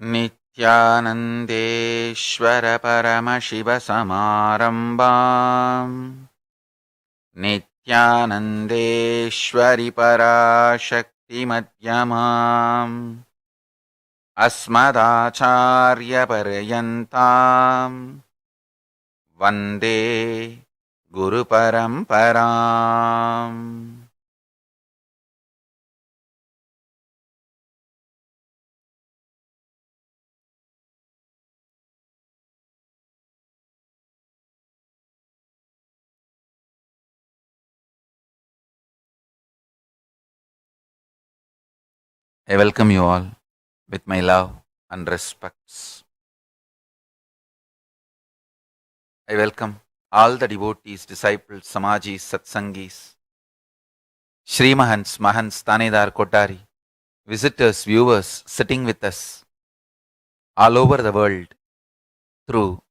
नित्यानन्देश्वर परमशिवसमारम्भाम् नित्यानन्देश्वरि पराशक्तिमध्यमाम् अस्मदाचार्यपर्यन्ताम् वन्दे गुरुपरम्पराम्. I welcome you all with my love and respects. I welcome all the devotees, disciples, Samajis, Satsangis, Shri Mahants, Mahants, Tanedar, Kotari, visitors, viewers sitting with us all over the world through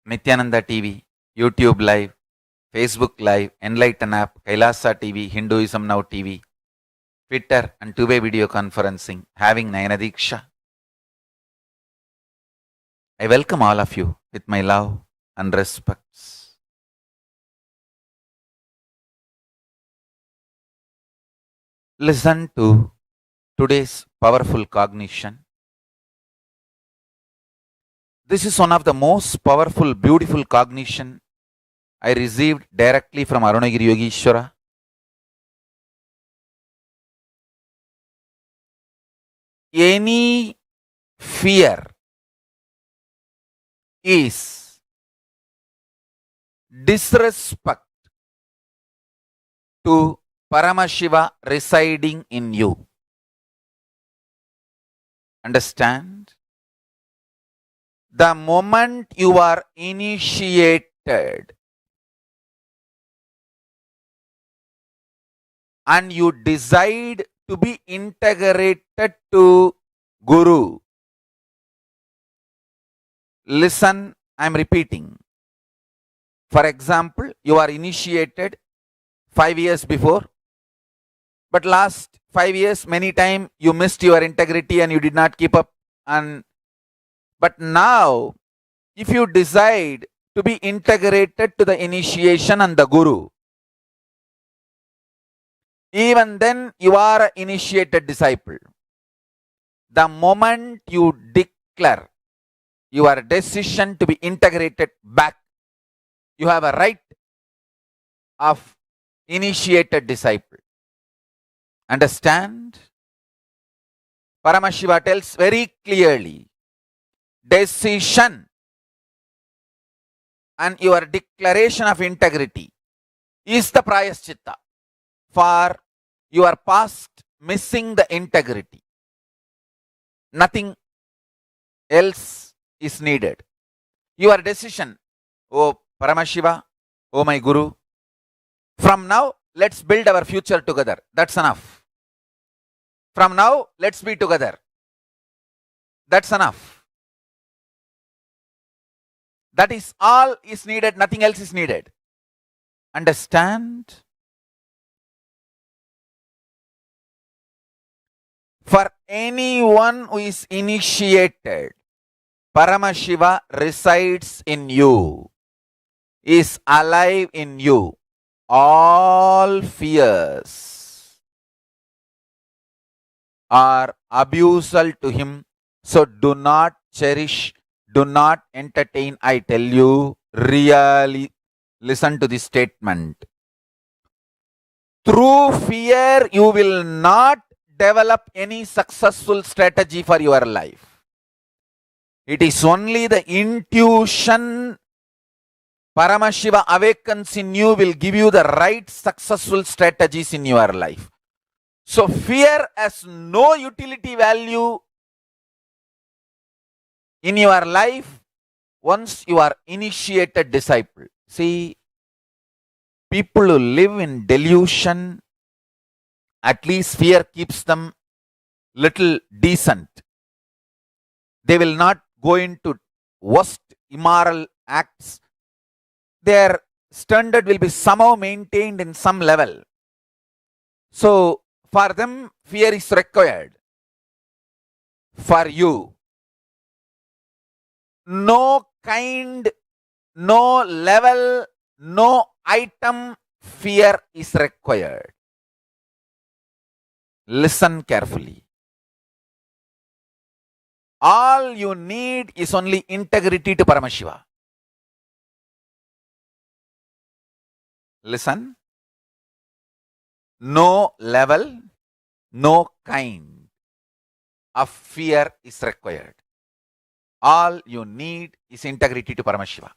Nityananda TV, YouTube Live, Facebook Live, Enlighten app, Kailasa TV, Hinduism Now TV, Twitter and two-way video conferencing, having Nayana Diksha. I welcome all of you with my love and respects. Listen to today's powerful cognition. This is one of the most powerful, beautiful cognition I received directly from Arunagiri Yogeshwara. Any fear is disrespect to Paramashiva residing in you. Understand? The moment you are initiated and you decide to be integrated to Guru. Listen, I am repeating. For example, you are initiated 5 years before, but last 5 years, many times you missed your integrity and you did not keep up. But now, if you decide to be integrated to the initiation and the Guru, even then you are an initiated disciple. The moment you declare your decision to be integrated back, you have a right of initiated disciple. Understand? Paramashiva tells very clearly, decision and your declaration of integrity is the prayaschitta for your past missing the integrity. Nothing else is needed. Your decision, oh Paramashiva, oh my Guru, from now let's build our future together. That's enough. From now let's be together. That's enough. That is all is needed. Nothing else is needed. Understand? For anyone who is initiated, Paramashiva resides in you, is alive in you. All fears are abusal to him. So do not cherish, do not entertain. I tell you, really listen to this statement. Through fear, you will not develop any successful strategy for your life. It is only the intuition Paramashiva awakens in you will give you the right successful strategies in your life. So fear has no utility value in your life once you are initiated disciple. See, people who live in delusion, at least fear keeps them little decent. They will not go into worst immoral acts. Their standard will be somehow maintained in some level. So for them, fear is required. for you. No kind, no level, no item fear is required. Listen carefully. All you need is only integrity to Paramashiva. Listen. No level, no kind of fear is required. All you need is integrity to Paramashiva.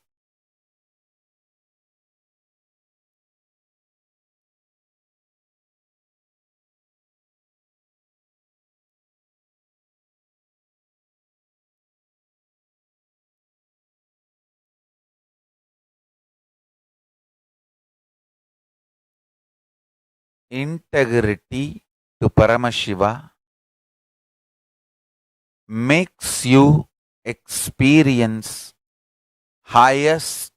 Integrity to Paramashiva makes you experience highest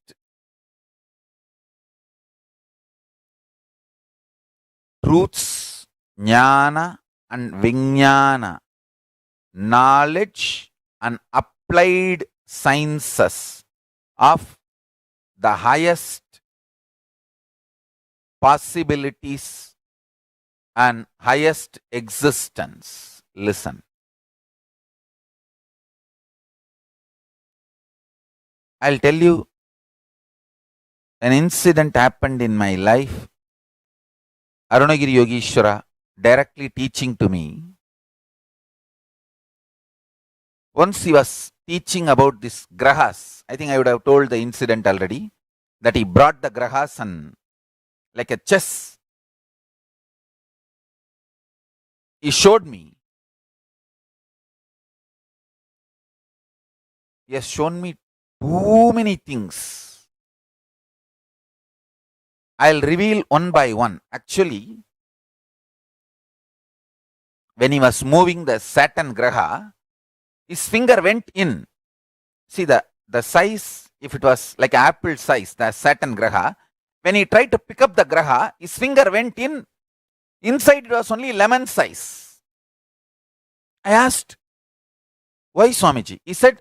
truths, jnana and vijnana, knowledge and applied sciences of the highest possibilities and highest existence. Listen. I'll tell you an incident happened in my life. Arunagiri Yogeshwara directly teaching to me. Once he was teaching about this grahas. I think I would have told the incident already. That he brought the grahas and like a chess. He showed me. He has shown me too many things. I'll reveal one by one. Actually, when he was moving the Saturn Graha, his finger went in. See the size, if it was like apple size, the Saturn Graha, when he tried to pick up the Graha, his finger went in. Inside it was only lemon size. I asked, why Swamiji? He said,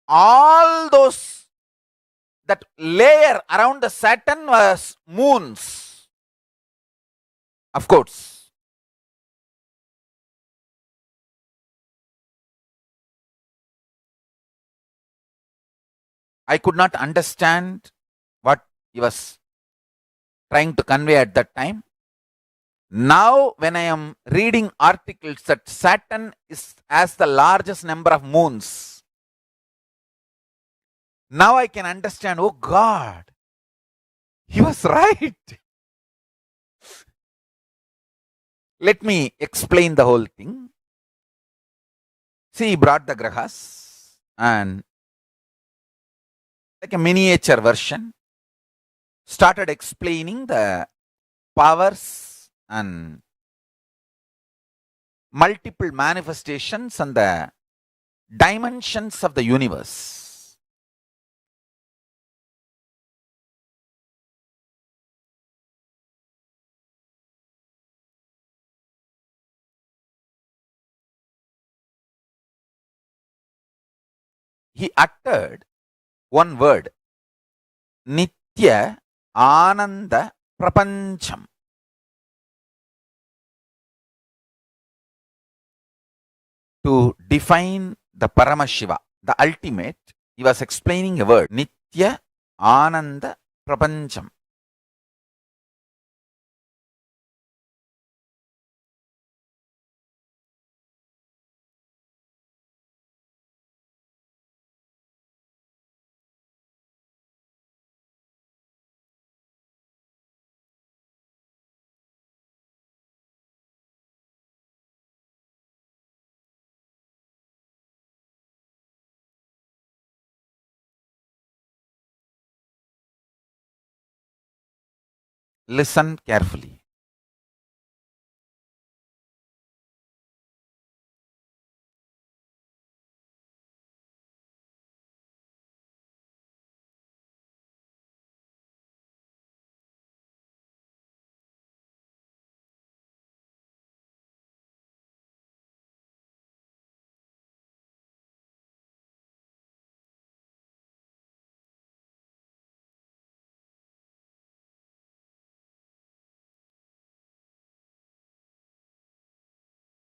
all those, that layer around the Saturn was moons. Of course. I could not understand what he was trying to convey at that time. Now, when I am reading articles that Saturn has the largest number of moons, now I can understand, oh God, he was right. Let me explain the whole thing. See, he brought the grahas and like a miniature version, started explaining the powers and multiple manifestations and the dimensions of the universe. He uttered one word, Nitya Ananda Prapancham. To define the Paramashiva, the ultimate, he was explaining a word, Nitya Ananda Prapancham. Listen carefully.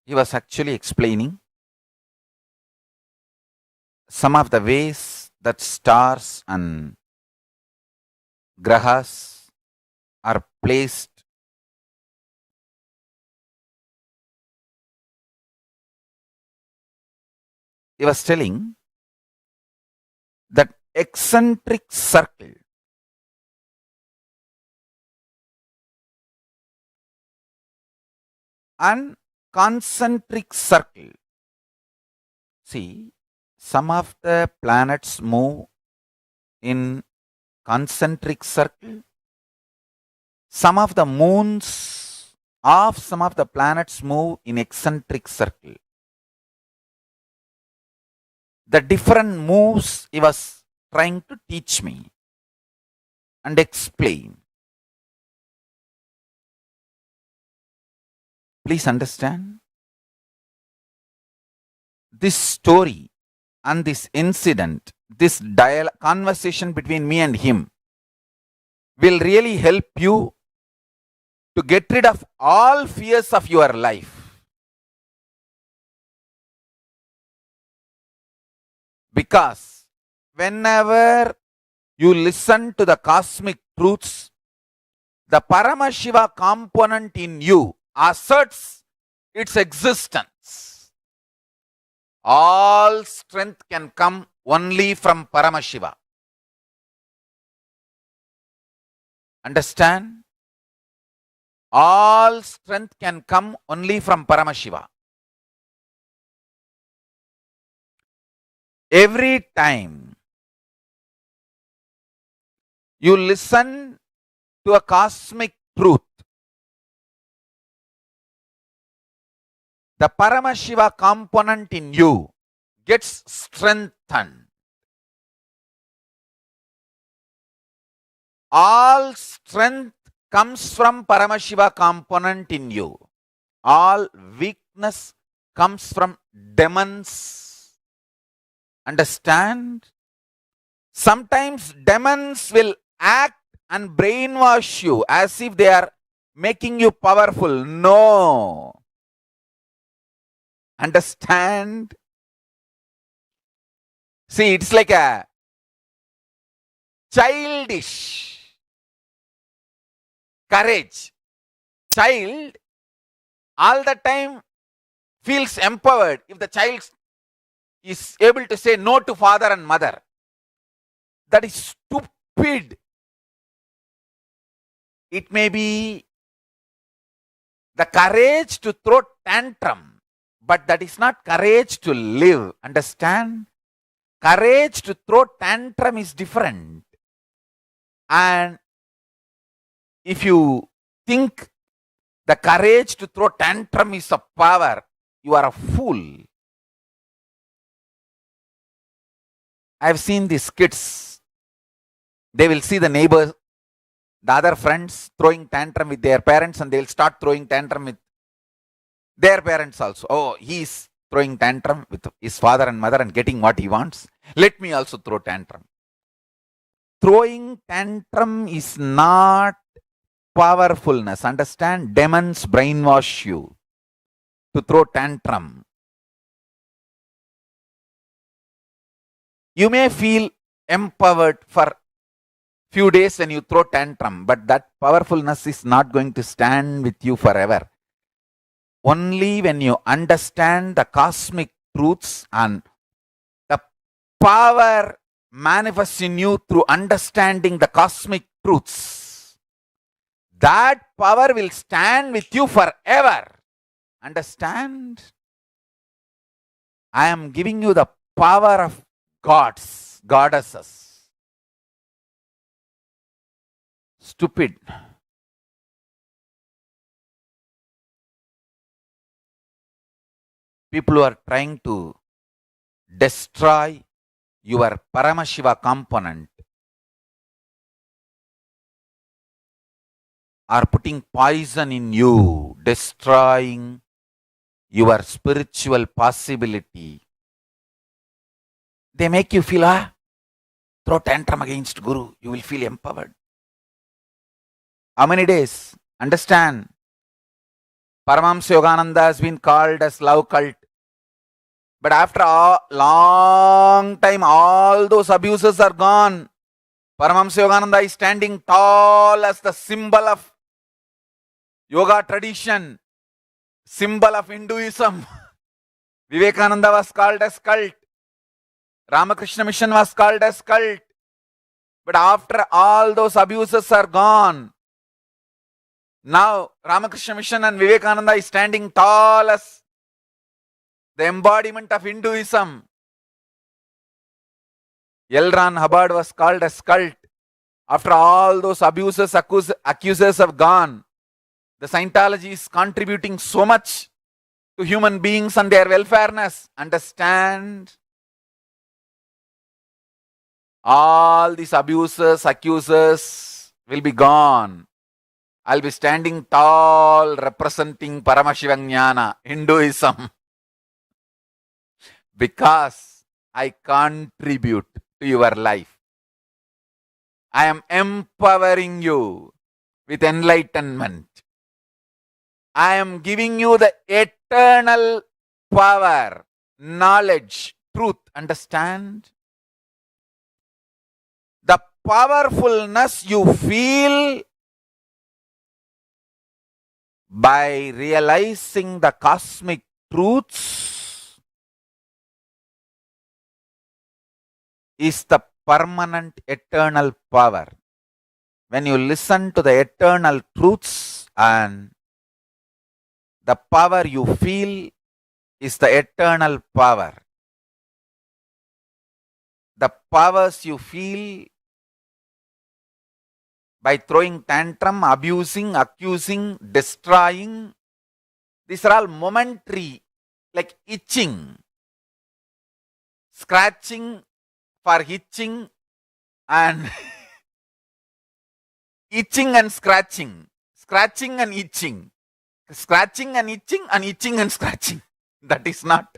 he was actually explaining some of the ways that stars and grahas are placed he was telling that eccentric circle and concentric circle. See, some of the planets move in concentric circle. Some of the moons of some of the planets move in eccentric circle. The different moves he was trying to teach me and explain. Please understand. This story and this incident, this conversation between me and him will really help you to get rid of all fears of your life. Because whenever you listen to the cosmic truths, the Paramashiva component in you asserts its existence. All strength can come only from Paramashiva. Understand? All strength can come only from Paramashiva. Every time you listen to a cosmic truth, the Paramashiva component in you gets strengthened. All strength comes from Paramashiva component in you. All weakness comes from demons. Understand? Sometimes demons will act and brainwash you as if they are making you powerful. No. Understand? See, it's like a childish courage. Child all the time feels empowered if the child is able to say no to father and mother. That is stupid. It may be the courage to throw tantrum, but that is not courage to live. Understand? Courage to throw tantrum is different. And if you think the courage to throw tantrum is a power, you are a fool. I have seen these kids. They will see the neighbors, the other friends throwing tantrum with their parents, and they will start throwing tantrum with their parents also. Oh, he is throwing tantrum with his father and mother and getting what he wants. Let me also throw tantrum. Throwing tantrum is not powerfulness. Understand? Demons brainwash you to throw tantrum. You may feel empowered for few days when you throw tantrum, but that powerfulness is not going to stand with you forever. Only when you understand the cosmic truths and the power manifests in you through understanding the cosmic truths, that power will stand with you forever. Understand? I am giving you the power of gods, goddesses. Stupid. People who are trying to destroy your Paramashiva component are putting poison in you, destroying your spiritual possibility. They make you feel, throw tantrum against Guru, you will feel empowered. How many days? Understand? Paramahamsa Yogananda has been called as love cult. But after a long time, all those abuses are gone. Paramahamsa Yogananda is standing tall as the symbol of yoga tradition, symbol of Hinduism. Vivekananda was called as cult. Ramakrishna Mission was called as cult. But after all those abuses are gone, now Ramakrishna Mission and Vivekananda is standing tall as the embodiment of Hinduism. L. Ron Hubbard was called as cult. After all those abuses, accusers have gone, the Scientology is contributing so much to human beings and their welfareness. Understand? All these abusers, accusers will be gone. I'll be standing tall representing Paramashiva Hinduism, because I contribute to your life. I am empowering you with enlightenment. I am giving you the eternal power, knowledge, truth. Understand? The powerfulness you feel by realizing the cosmic truths is the permanent eternal power. When you listen to the eternal truths, and the power you feel is the eternal power. The powers you feel by throwing tantrum, abusing, accusing, destroying, these are all momentary, like itching, scratching for itching, and itching and scratching, scratching and itching, scratching and itching, and itching and scratching. That is not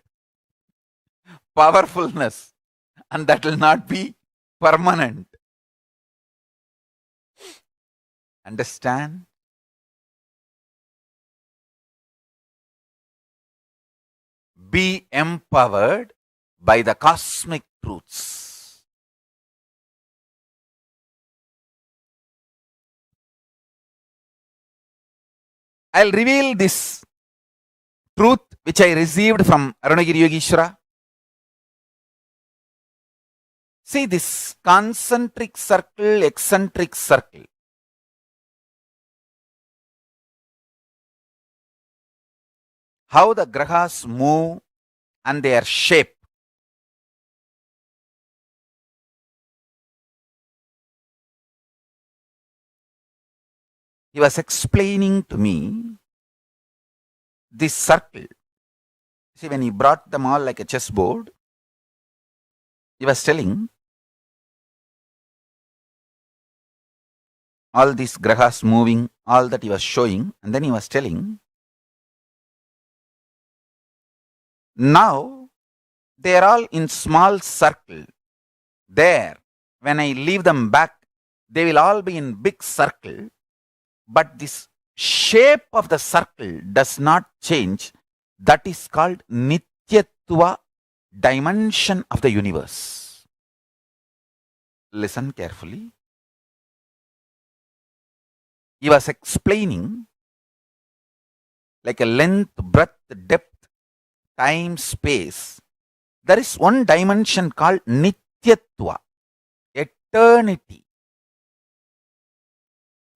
powerfulness, and that will not be permanent. Understand? Be empowered by the cosmic truths. I'll reveal this truth which I received from Arunagiri Yogeshwara. See this concentric circle, eccentric circle. How the grahas move and their shape. He was explaining to me this circle. See, when he brought them all like a chessboard, he was telling all these grahas moving, all that he was showing, and then he was telling, now they are all in small circle. There, when I leave them back, they will all be in big circle. But this shape of the circle does not change. That is called Nityatva, dimension of the universe. Listen carefully. He was explaining like a length, breadth, depth, time, space. There is one dimension called Nityatva, eternity.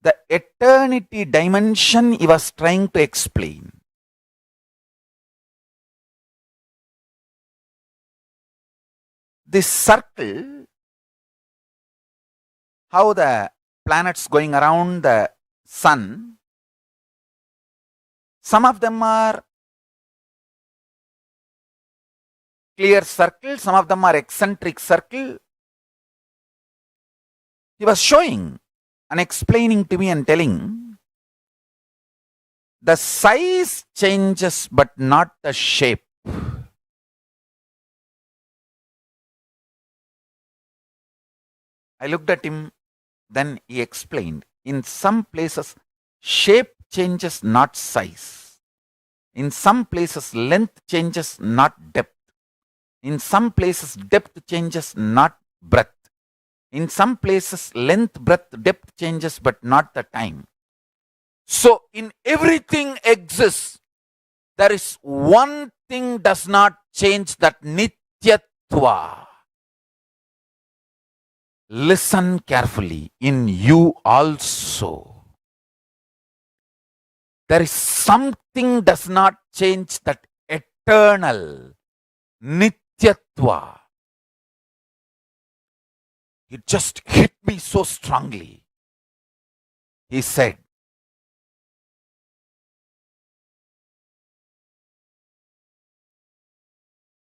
The eternity dimension he was trying to explain. This circle, how the planets going around the sun, some of them are clear circle, some of them are eccentric circle. He was showing and explaining to me and telling, the size changes but not the shape. I looked at him, then he explained, in some places shape changes, not size. In some places, length changes, not depth. In some places, depth changes, not breadth. In some places, length, breadth, depth changes, but not the time. So, in everything exists, there is one thing does not change, that nityatva. Listen carefully. In you also, there is something does not change, that eternal nityatva. It just hit me so strongly. He said,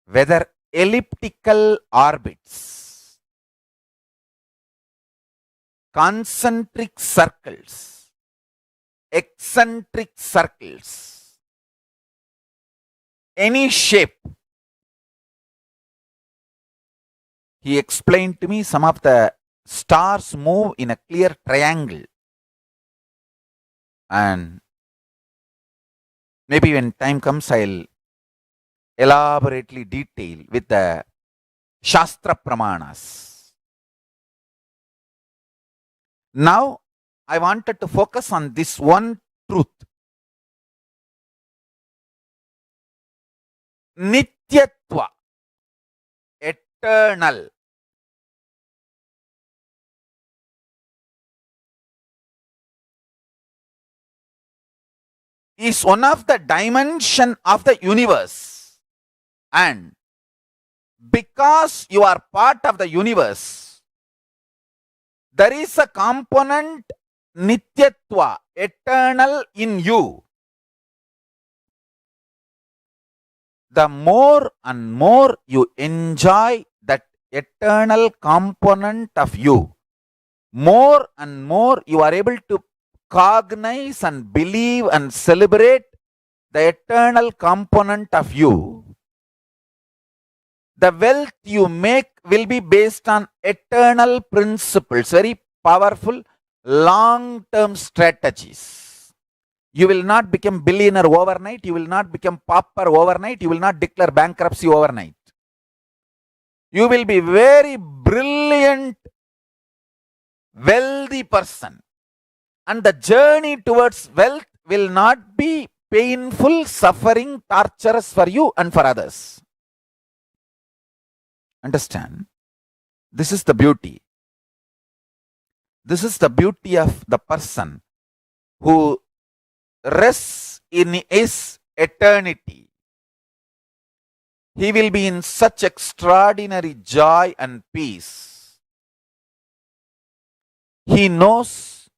whether elliptical orbits, concentric circles, eccentric circles, any shape. He explained to me some of the stars move in a clear triangle. And maybe when time comes, I'll elaborately detail with the Shastra Pramanas. Now, I wanted to focus on this one truth. Nityatva, eternal. Is one of the dimension of the universe. And because you are part of the universe, there is a component nityatva, eternal in you. The more and more you enjoy that eternal component of you, more and more you are able to cognize and believe and celebrate the eternal component of you. The wealth you make will be based on eternal principles, very powerful long-term strategies. You will not become billionaire overnight. You will not become pauper overnight. You will not declare bankruptcy overnight. You will be very brilliant, wealthy person. And the journey towards wealth will not be painful, suffering, torturous for you and for others. Understand? This is the beauty. This is the beauty of the person who rests in his eternity. He will be in such extraordinary joy and peace. He knows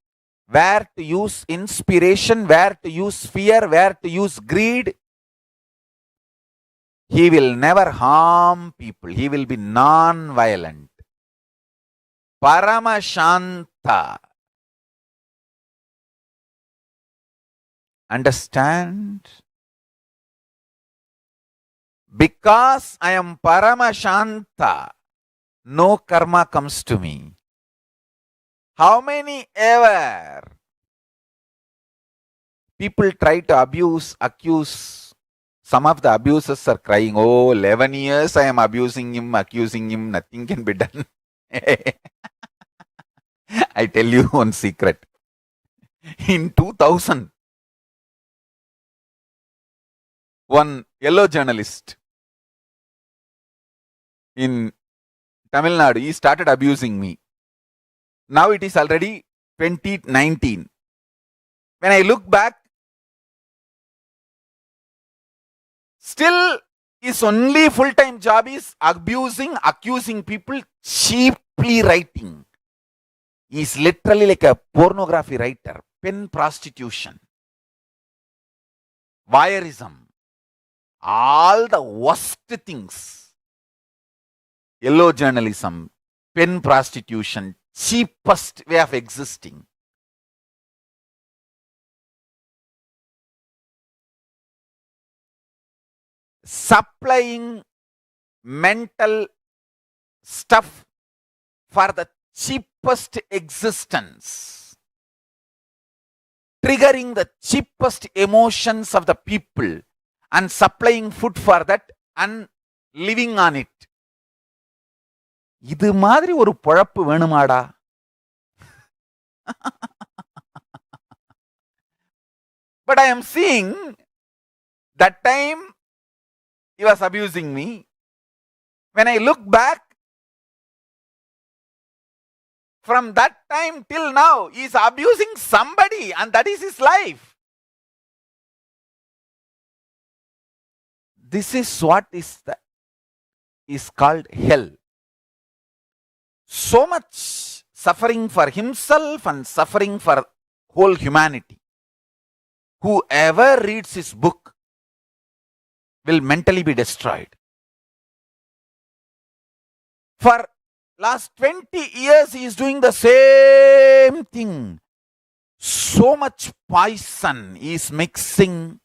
where to use inspiration, where to use fear, where to use greed. He will never harm people. He will be non-violent. Paramashanta. Understand? Because I am Paramashanta, no karma comes to me. How many ever people try to accuse, some of the abusers are crying, oh, 11 years I am abusing him, accusing him, nothing can be done. I tell you one secret. In 2000, one yellow journalist in Tamil Nadu, he started abusing me. Now it is already 2019. When I look back, still his only full-time job is abusing, accusing people, cheaply writing. He is literally like a pornography writer, pen prostitution, voyeurism, all the worst things. Yellow journalism, pen prostitution, cheapest way of existing. Supplying mental stuff for the cheapest existence. Triggering the cheapest emotions of the people. and supplying food for that and living on it. இது மாதிரி ஒரு பொழப்பு வேணுமாடா? But I am seeing that time he was abusing me. When I look back, from that time till now, he is abusing somebody, and that is his life. This is what is called hell. So much suffering for himself and suffering for whole humanity. Whoever reads his book will mentally be destroyed. For last 20 years he is doing the same thing. So much poison he is mixing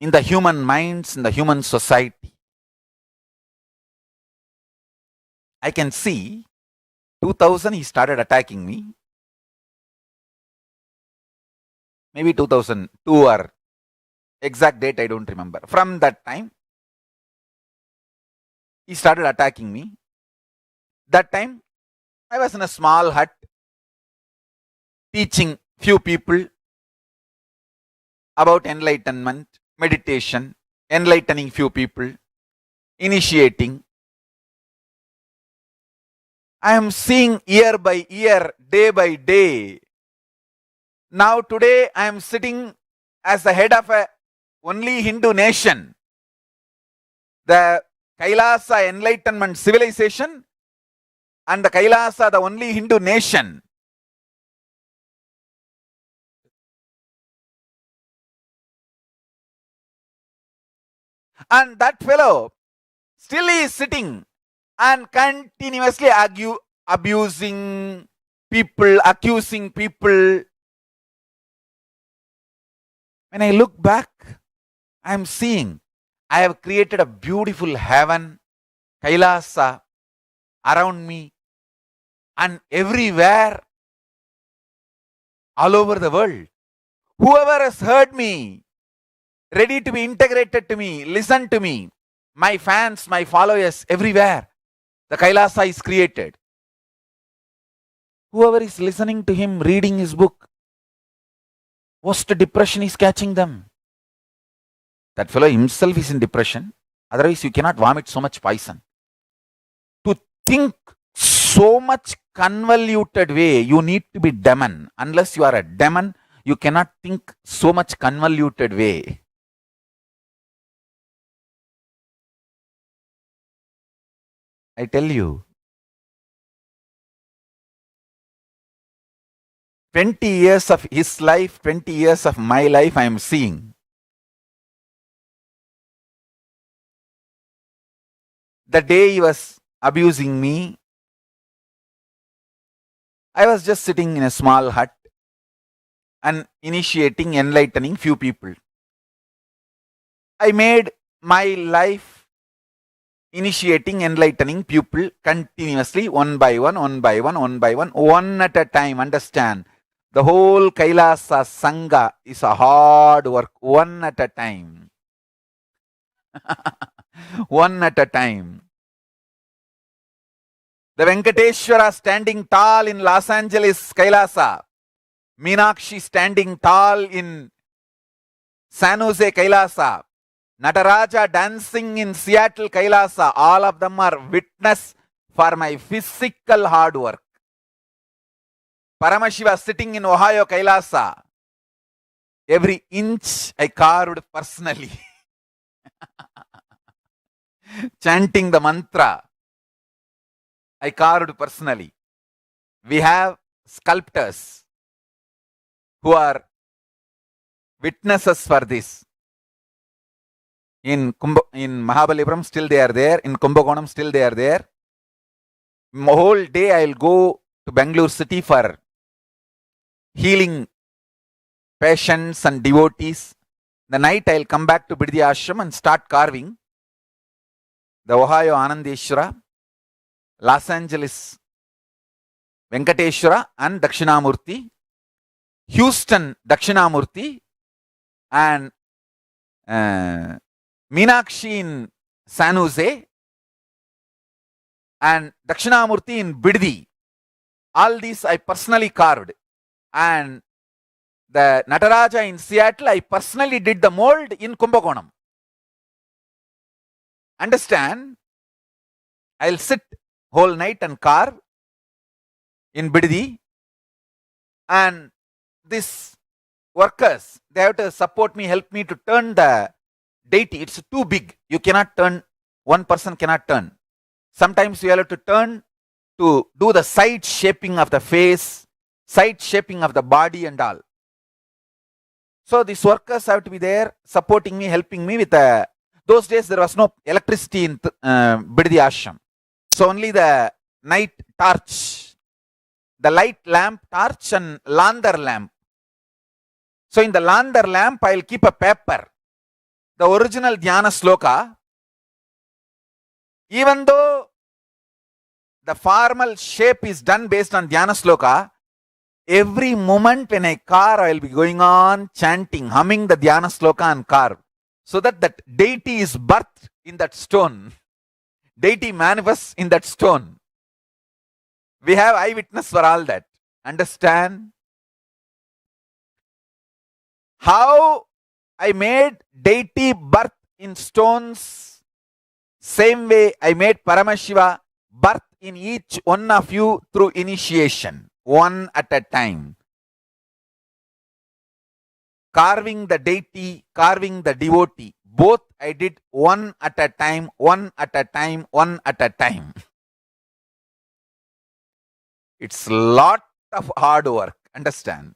in the human minds, in the human society. I can see 2000 he started attacking me. Maybe 2002 or exact date I don't remember. From that time he started attacking me. That time I was in a small hut teaching few people about enlightenment, meditation, enlightening few people, initiating. I am seeing year by year, day by day. Now today I am sitting as the head of a only Hindu nation, the Kailasa Enlightenment Civilization, and the Kailasa, the only Hindu nation. And that fellow still is sitting and continuously abusing people, accusing people. When I look back, I am seeing I have created a beautiful heaven, Kailasa, around me and everywhere, all over the world. Whoever has heard me, ready to be integrated to me, listen to me, my fans, my followers, everywhere, the Kailasa is created. Whoever is listening to him, reading his book, worst depression is catching them. That fellow himself is in depression. Otherwise, you cannot vomit so much poison. To think so much convoluted way, you need to be demon. Unless you are a demon, you cannot think so much convoluted way. I tell you, 20 years of his life, 20 years of my life, I am seeing. The day he was abusing me, I was just sitting in a small hut and initiating, enlightening few people. I made my life initiating, enlightening people continuously, one by one, one by one, one by one, one at a time. Understand? The whole Kailasa Sangha is a hard work, one at a time. One at a time. The Venkateshwara standing tall in Los Angeles, Kailasa. Meenakshi standing tall in San Jose, Kailasa. Nataraja dancing in Seattle, Kailasa. All of them are witness for my physical hard work. Paramashiva sitting in Ohio, Kailasa. Every inch I carved personally. Chanting the mantra, I carved personally. We have sculptors who are witnesses for this. In Mahabalipuram, still they are there. In Kumbakonam, still they are there. Whole day I will go to Bangalore city for healing patients and devotees. The night I will come back to Biddi Ashram and start carving. The Ohio Anandeshwara, Los Angeles Venkateshwara and Dakshinamurti, Houston Dakshinamurti, and Meenakshi in San Jose, and Dakshinamurti in Biddi. All these I personally carved. And the Nataraja in Seattle, I personally did the mold in Kumbakonam. Understand? I'll sit whole night and carve in Biddi. And these workers, they have to support me, help me to turn the deity. It's too big. You cannot turn, one person cannot turn. Sometimes you have to turn to do the side shaping of the face, side shaping of the body and all. So these workers have to be there supporting me, helping me with those days there was no electricity in Biddi Ashram. So only the night torch, the light lamp torch and Landar lamp. So in the Landar lamp, I'll keep a paper, the original Dhyana Sloka. Even though the formal shape is done based on Dhyana Sloka, every moment when I carve, I will be going on chanting, humming the Dhyana Sloka and carve. So that deity is birthed in that stone. Deity manifests in that stone. We have eyewitness for all that. Understand? How I made deity birth in stones, same way I made Paramashiva birth in each one of you through initiation, one at a time. Carving the deity, carving the devotee, both I did one at a time, one at a time, one at a time. It's a lot of hard work, understand?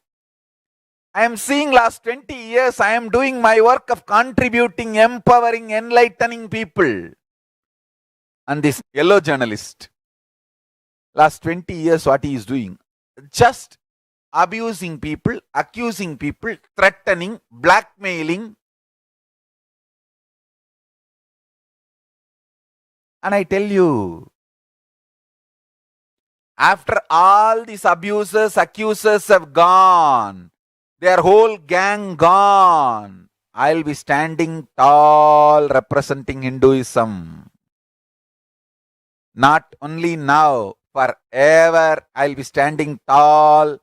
I am seeing last 20 years, I am doing my work of contributing, empowering, enlightening people. And this yellow journalist, last 20 years, what he is doing? Just abusing people, accusing people, threatening, blackmailing. And I tell you, after all these abusers, accusers have gone, their whole gang gone, I'll be standing tall representing Hinduism. Not only now, forever I'll be standing tall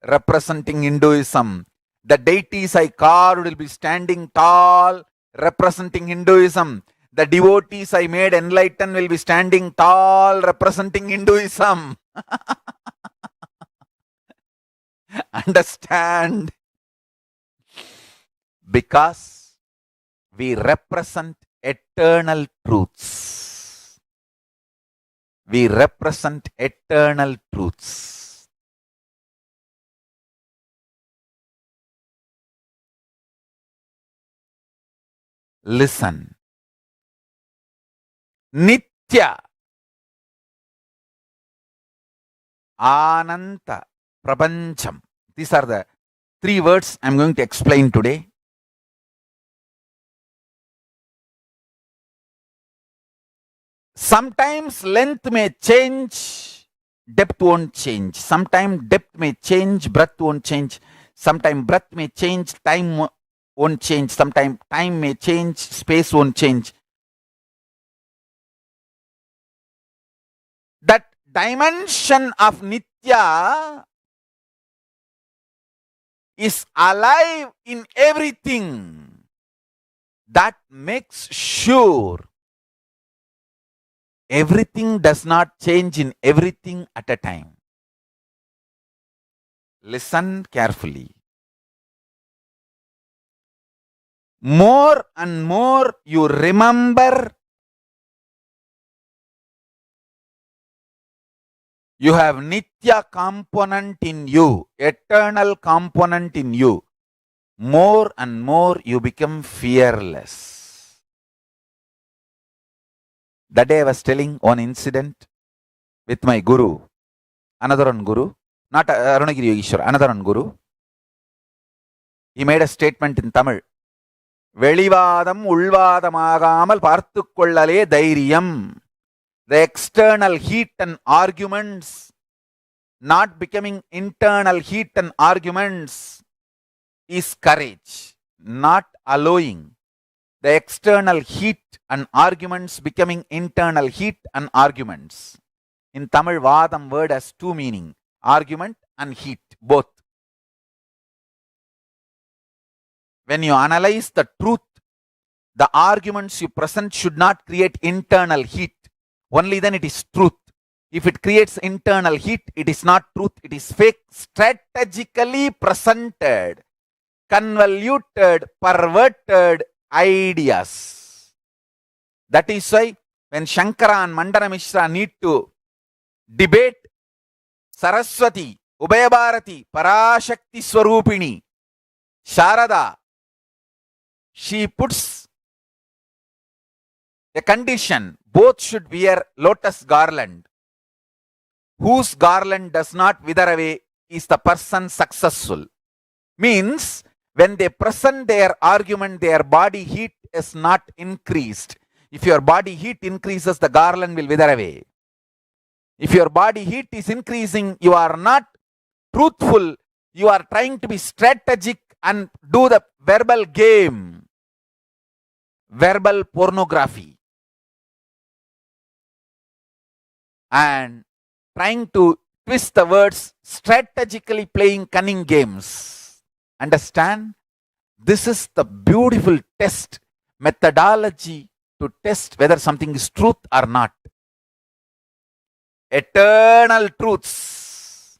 representing Hinduism. The deities I carved will be standing tall representing Hinduism. The devotees I made enlighten will be standing tall representing Hinduism. Understand? Because we represent eternal truths. We represent eternal truths. Listen. Nitya, Ananta, Prapancham. These are the 3 words I am going to explain today. Sometimes length may change, depth won't change. Sometimes depth may change, breadth won't change. Sometimes breadth may change, time won't change. Sometimes time may change, space won't change. That dimension of Nitya is alive in everything. That makes sure everything does not change in everything at a time. Listen carefully. More and more you remember, you have Nitya component in you, eternal component in you. More and more you become fearless. That day I was telling one incident with my guru, another one guru, not Arunagiri Yogeshwar, another one guru. He made a statement in Tamil. வெளிவாதம் உள்வாதமாகாமல் பார்த்துக்கொள்ளலே தைரியம். The external heat and arguments not becoming internal heat and arguments is courage. not allowing the external heat and arguments becoming internal heat and arguments. In Tamil, Vadam word has two meaning, argument and heat, both. When you analyze the truth, the arguments you present should not create internal heat. Only then it is truth. If it creates internal heat, it is not truth, it is fake, strategically presented, convoluted, perverted ideas. That is why when Shankara and Mandana Mishra need to debate, Saraswati, Ubayabharati, Parashakti Swarupini, Sharada, she puts a condition, both should wear lotus garland. Whose garland does not wither away is the person successful. Means when they present their argument, their body heat is not increased. If your body heat increases, the garland will wither away. If your body heat is increasing, you are not truthful. You are trying to be strategic and do the verbal game, verbal pornography, and trying to twist the words, strategically playing cunning games. Understand? This is the beautiful test methodology to test whether something is truth or not. Eternal truths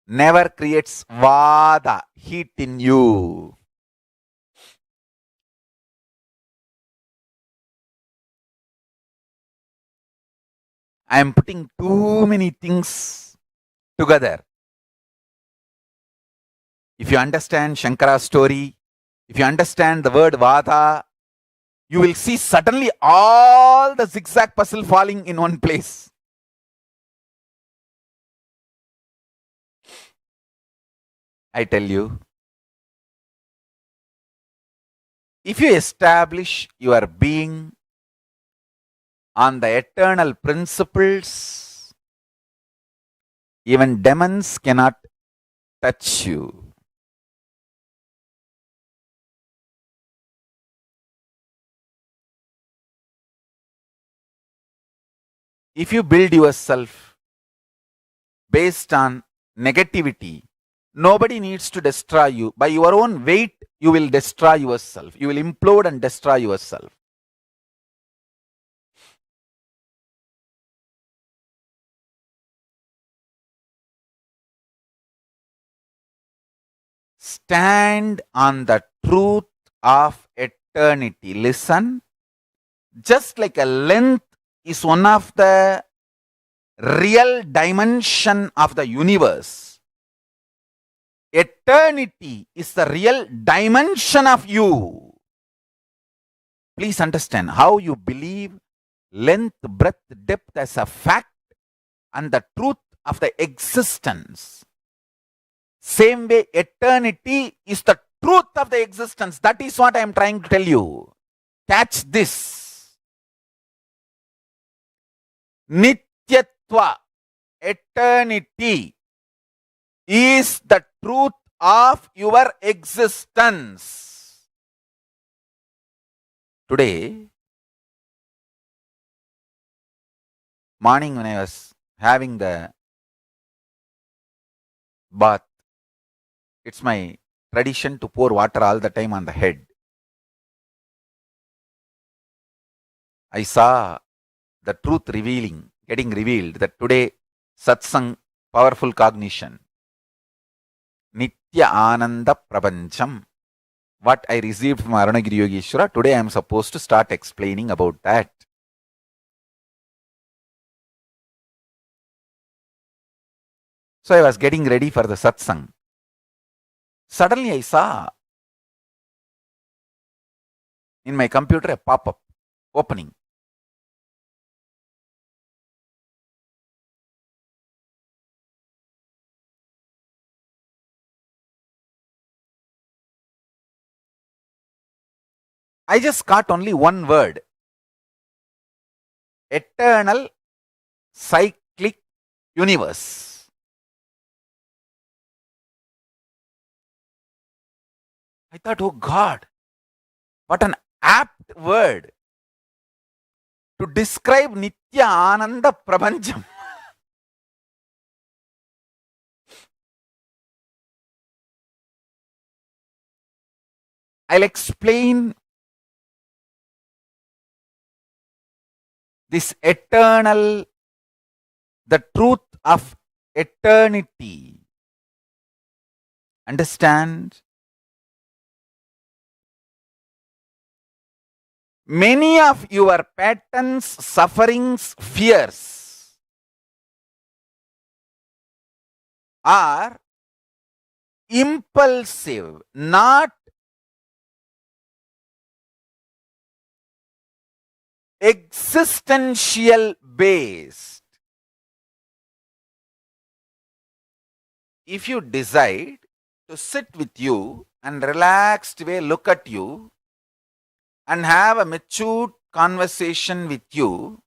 never creates vada, heat in you. I am putting too many things together. If you understand Shankara's story, if you understand the word vada, you will see suddenly all the zigzag puzzle falling in one place. I tell you, if you establish your being on the eternal principles, even demons cannot touch you. If you build yourself based on negativity, nobody needs to destroy you. By your own weight, you will destroy yourself. You will implode and destroy yourself. Stand on the truth of eternity. Listen, just like a length is one of the real dimension of the universe, eternity is the real dimension of you. Please understand how you believe length, breadth, depth as a fact and the truth of the existence. Same way, eternity is the truth of the existence. That is what I am trying to tell you. Catch this. Nityatva, eternity, is the truth of your existence. Today, morning when I was having the bath, it's my tradition to pour water all the time on the head. I saw the truth getting revealed that today satsang, powerful cognition, Nitya Ananda Prapancham, what I received from Arunagiri Yogeshwara, today I am supposed to start explaining about that. So I was getting ready for the satsang. Suddenly I saw in my computer a pop-up opening. I just caught only one word. Eternal cyclic universe. I thought, oh God, what an apt word to describe Nitya Ananda Prabhanjam. I'll explain this eternal, the truth of eternity. Understand? Many of your patterns, sufferings, fears are impulsive, not existential based. If you decide to sit with you and relaxed way look at you and have a mature conversation with you,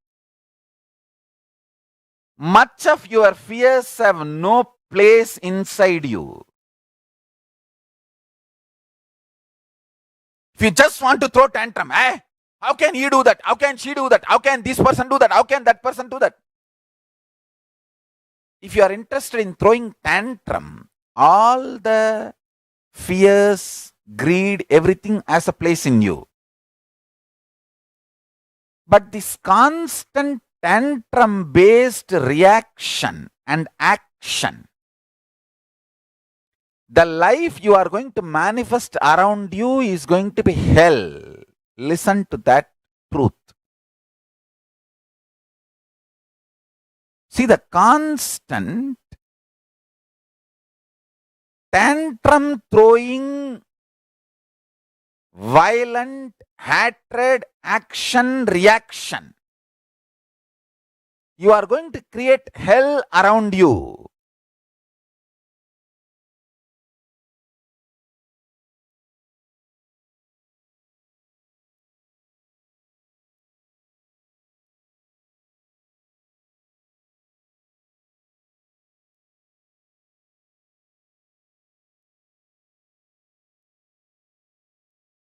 much of your fears have no place inside you. If you just want to throw tantrum, how can he do that? How can she do that? How can this person do that? How can that person do that? If you are interested in throwing tantrum, all the fears, greed, everything has a place in you. But this constant tantrum based reaction and action, the life you are going to manifest around you is going to be hell. Listen to that truth. See, the constant tantrum throwing, violent hatred, action, reaction, you are going to create hell around you.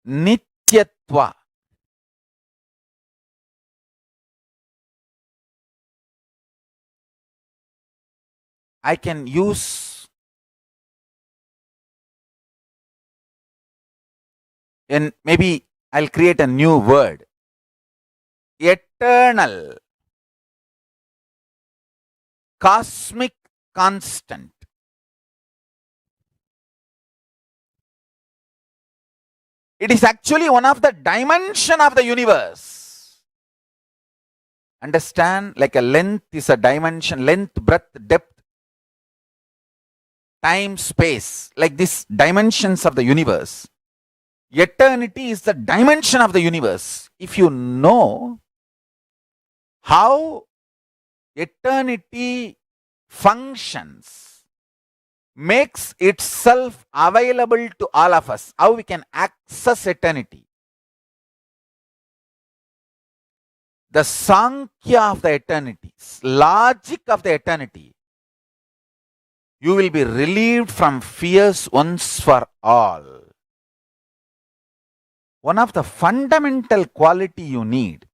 Nityatva. I can use and maybe I'll create a new word. Eternal, cosmic constant. It is actually one of the dimension of the universe. Understand? Like a length is a dimension, length, breadth, depth, time, space, like these dimensions of the universe. Eternity is the dimension of the universe. If you know how eternity functions, makes itself available to all of us, how we can access eternity. The Sankhya of the eternity, logic of the eternity, you will be relieved from fears once for all. One of the fundamental quality you need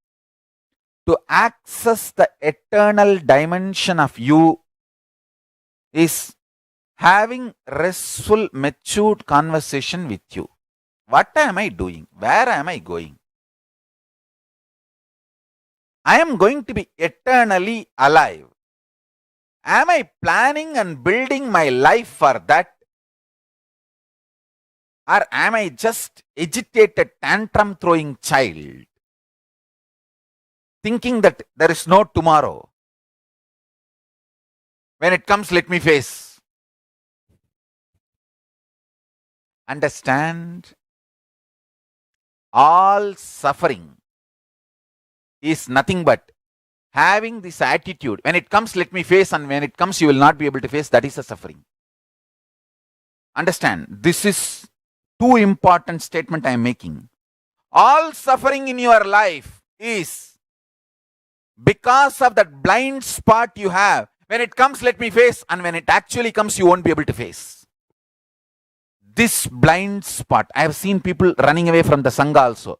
to access the eternal dimension of you is having restful, matured conversation with you. What am I doing? Where am I going? I am going to be eternally alive. Am I planning and building my life for that? Or am I just agitated, tantrum throwing child, thinking that there is no tomorrow? When it comes, let me face. Understand? All suffering is nothing but having this attitude. When it comes, let me face, and when it comes, you will not be able to face. That is a suffering. Understand? This is too important statement I am making. All suffering in your life is because of that blind spot you have. When it comes, let me face, and when it actually comes, you won't be able to face. this blind spot. I have seen people running away from the Sangha also.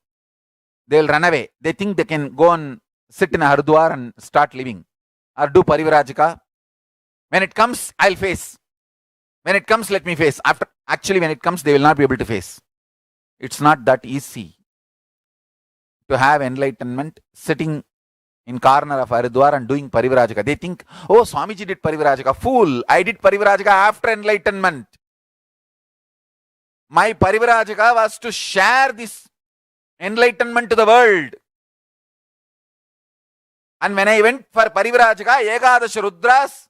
They'll run away. They think they can go and sit in a Haridwar and start living or do Parivrajika. When it comes, I'll face. When it comes, let me face. Actually, when it comes, they will not be able to face. It's not that easy to have enlightenment sitting in corner of Haridwar and doing Parivrajika. They think, oh, Swamiji did Parivrajika. Fool, I did Parivrajika after enlightenment. My Parivrajika was to share this enlightenment to the world. And when I went for Parivrajika, Ekadash Rudras,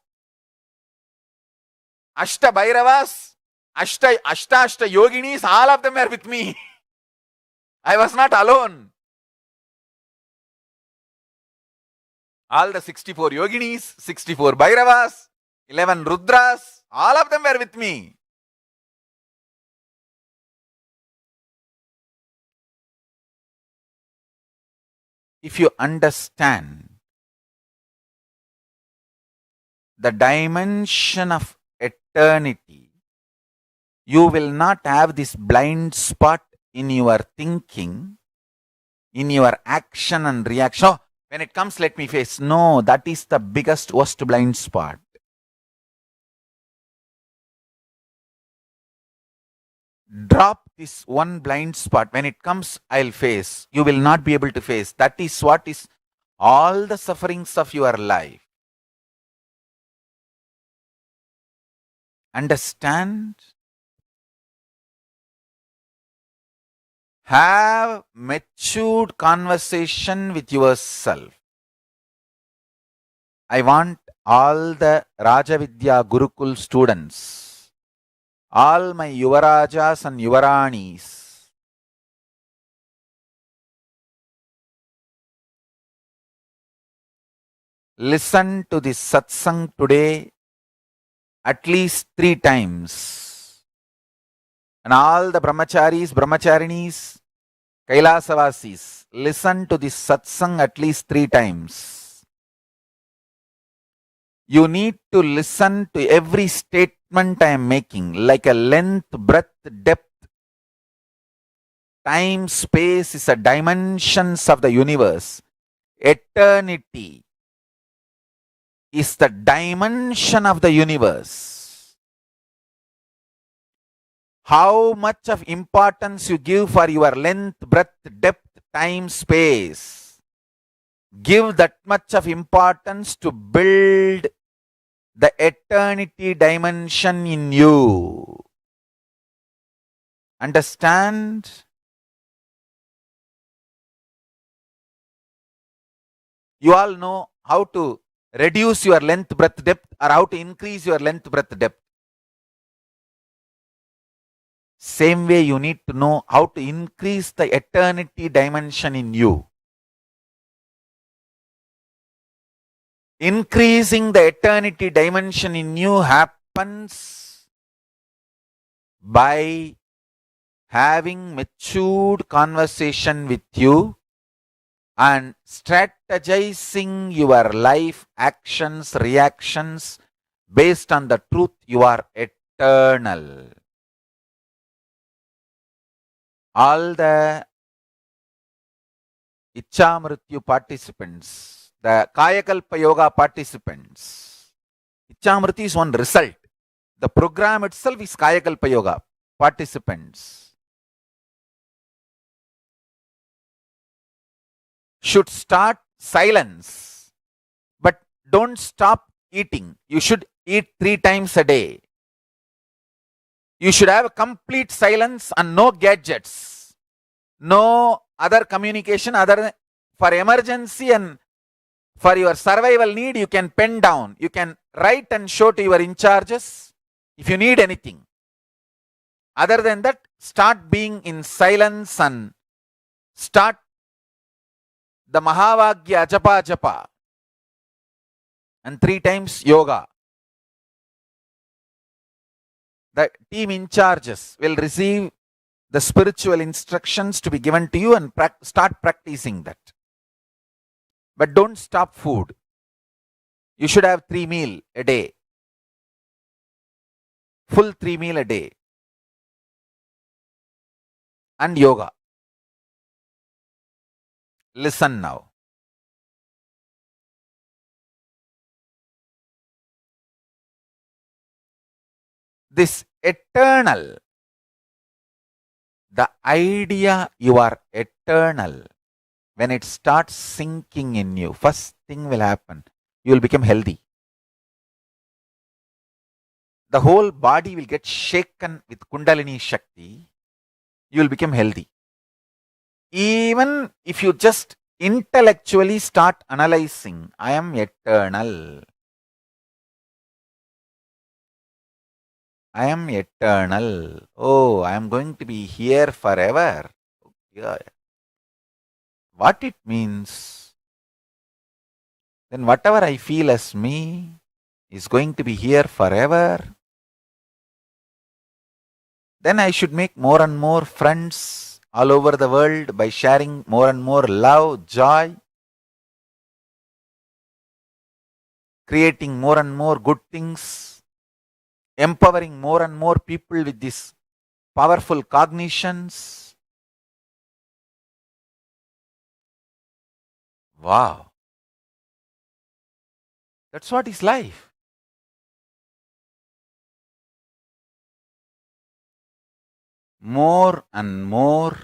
Ashta Bhairavas, Ashta Yoginis, all of them were with me. I was not alone. All the 64 Yoginis, 64 Bhairavas, 11 Rudras, all of them were with me. If you understand the dimension of eternity, you will not have this blind spot in your thinking, in your action and reaction. Oh, when it comes, let me face. No, that is the biggest, worst blind spot. Drop this one blind spot. When it comes, I'll face. You will not be able to face. That is what is all the sufferings of your life. Understand? Have matured conversation with yourself. I want all the Rajavidya Gurukul students, all my Yuvarajas and Yuvaranis, listen to this satsang today at least 3 times. And all the brahmacharis, brahmacharinis, Kailasavasis, listen to this satsang at least 3 times. You need to listen to every statement I am making, like a length, breadth, depth. Time, space is a dimensions of the universe. Eternity is the dimension of the universe. How much of importance you give for your length, breadth, depth, time, space. Give that much of importance to build the eternity dimension in you. Understand? You all know how to reduce your length, breadth, depth, or how to increase your length, breadth, depth. Same way you need to know how to increase the eternity dimension in you. Increasing the eternity dimension in you happens by having matured conversation with you and strategizing your life actions, reactions based on the truth you are eternal. All the Ichamrityu participants, the Kayakalpa Yoga participants, Ichamrityu is one result. The program itself is Kayakalpa Yoga participants. Should start silence, but don't stop eating. You should eat 3 times a day. You should have a complete silence and no gadgets, no other communication other for emergency and for your survival need. You can pen down, you can write and show to your in charges if you need anything. Other than that, start being in silence and start the Mahavagya Japa and 3 times yoga. The team in charges will receive the spiritual instructions to be given to you and start practicing that. But don't stop food. You should have 3 meals a day. Full 3 meals a day. and yoga. Listen now. This eternal, the idea you are eternal, when it starts sinking in you, first thing will happen. You will become healthy. The whole body will get shaken with Kundalini Shakti. You will become healthy. Even if you just intellectually start analyzing, I am eternal. I am eternal. Oh, I am going to be here forever. Yeah. What it means? Then whatever I feel as me is going to be here forever. Then I should make more and more friends all over the world by sharing more and more love, joy, creating more and more good things, empowering more and more people with these powerful cognitions. Wow. That's what is life. More and more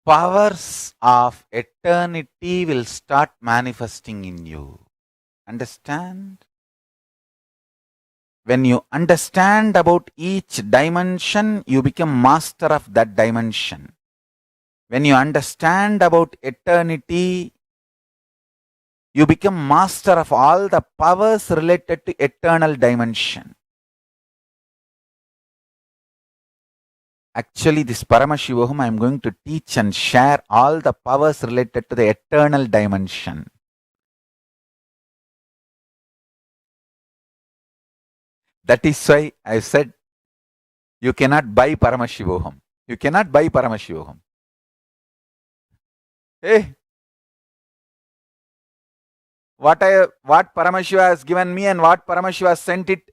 powers of eternity will start manifesting in you. Understand? When you understand about each dimension, you become master of that dimension. When you understand about eternity, you become master of all the powers related to eternal dimension. Actually, this Paramashivoham, I am going to teach and share all the powers related to the eternal dimension. That is why I said, you cannot buy Paramashivoham. You cannot buy Paramashivoham. Hey, what Paramashiva has given me and what Paramashiva has sent it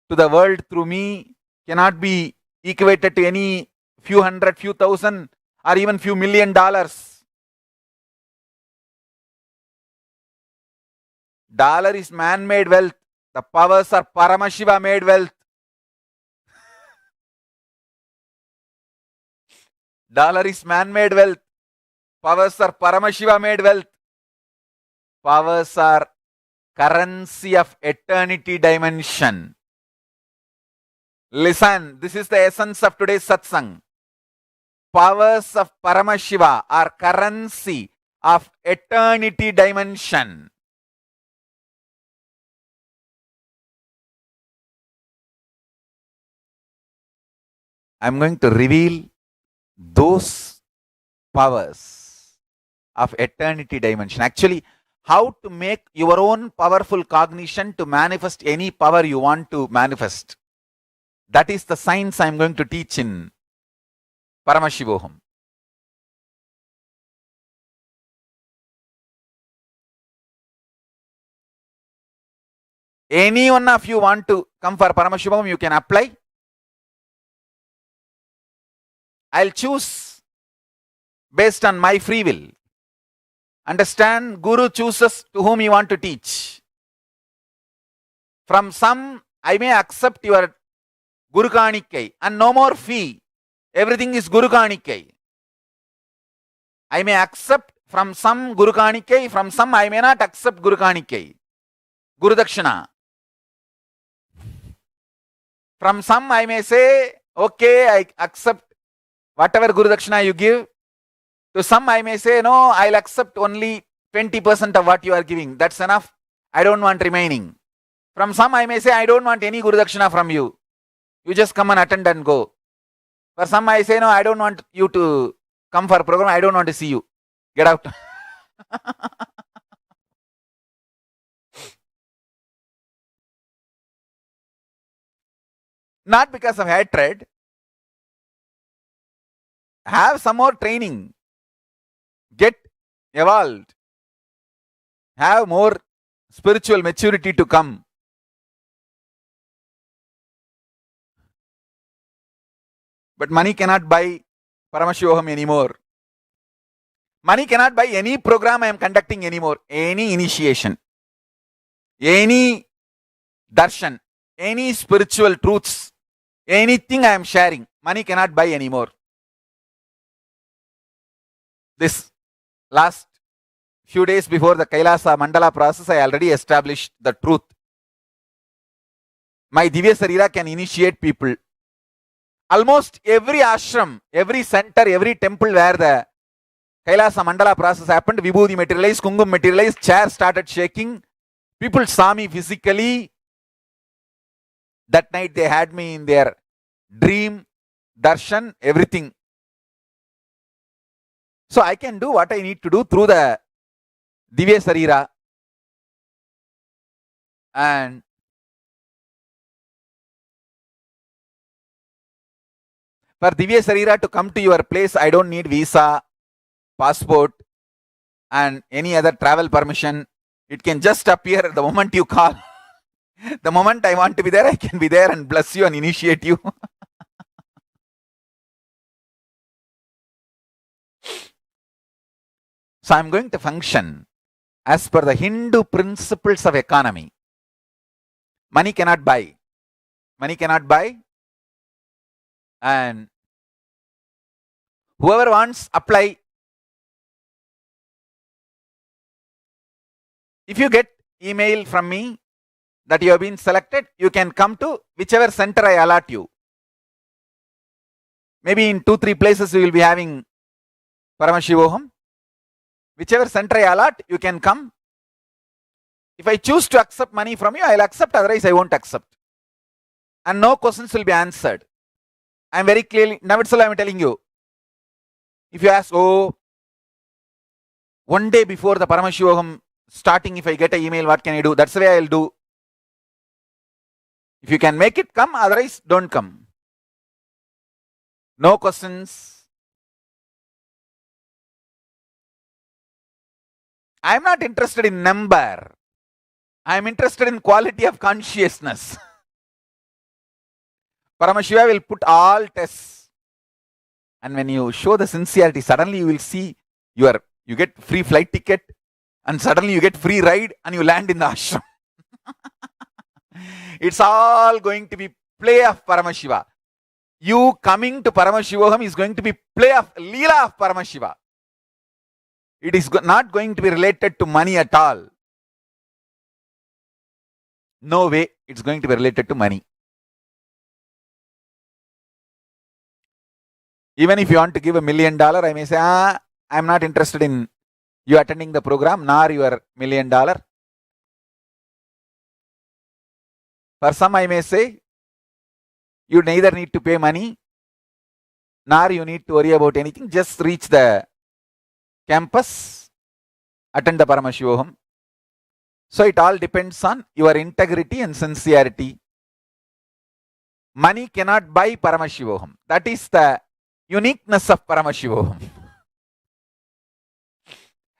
to the world through me cannot be equated to any few hundred, few thousand, or even few $1 million. Dollar is man-made wealth. The powers are Paramashiva made wealth. Dollar is man-made wealth. Powers are Paramashiva made wealth. Powers are currency of eternity dimension. Listen, this is the essence of today's satsang. Powers of Paramashiva are currency of eternity dimension. I'm going to reveal those powers of eternity dimension. Actually, how to make your own powerful cognition to manifest any power you want to manifest. That is the science I'm going to teach in Paramashivoham. Any one of you want to come for Paramashivoham, you can apply. I'll choose based on my free will. Understand, Guru chooses to whom he want to teach. From some, I may accept your Guru Kanikai and no more fee. Everything is Guru Kanikai. I may accept from some Guru Kanikai, from some I may not accept Guru Kanikai. Guru Dakshina. From some I may say, okay, I accept whatever Guru Dakshina you give. To some I may say, no, I'll accept only 20% of what you are giving. That's enough. I don't want remaining. From some I may say, I don't want any Guru Dakshina from you. You just come and attend and go. For some I say, no, I don't want you to come for a program. I don't want to see you. Get out. Not because of hatred. Have some more training. Get evolved. Have more spiritual maturity to come. But money cannot buy Paramashivoham anymore. Money cannot buy any program I am conducting anymore, any initiation, any darshan, any spiritual truths, anything I am sharing. Money cannot buy anymore. This last few days before the Kailasa Mandala process, I already established the truth. My Divya Sarira can initiate people. Almost every ashram, every center, every temple where the Kailasa Mandala process happened, Vibhuti materialized, Kungum materialized, chairs started shaking. People saw me physically. That night they had me in their dream, darshan, everything. So I can do what I need to do through the Divya Sarira. And for Divya Sarira to come to your place, I don't need visa, passport, and any other travel permission. It can just appear the moment you call. The moment I want to be there, I can be there and bless you and initiate you. So I'm going to function as per the Hindu principles of economy. Money cannot buy. Money cannot buy. And whoever wants, apply. If you get email from me that you have been selected, you can come to whichever center I allot you. Maybe in 2-3 places we will be having Paramashivoham. Whichever center I allot, you can come. If I choose to accept money from you, I'll accept, otherwise I won't accept. And no questions will be answered. I'm very clearly, now it's all I'm telling you. If you ask, one day before the Paramashivoham starting, if I get an email, what can I do? That's the way I'll do. If you can make it, come, otherwise don't come. No questions. I'm not interested in number. I'm interested in quality of consciousness. Paramashiva will put all tests. And when you show the sincerity, suddenly you will see you get free flight ticket, and suddenly you get free ride and you land in the ashram. It's all going to be play of Paramashiva. You coming to Paramashivoham is going to be play of Leela of Paramashiva. It is not going to be related to money at all. No way it's going to be related to money. Even if you want to give $1 million, I may say, I'm not interested in you attending the program, nor your $1 million. For some, I may say, you neither need to pay money, nor you need to worry about anything. Just reach the campus, attend the Paramashivoham. So it all depends on your integrity and sincerity. Money cannot buy Paramashivoham. That is the uniqueness of Paramashivoham.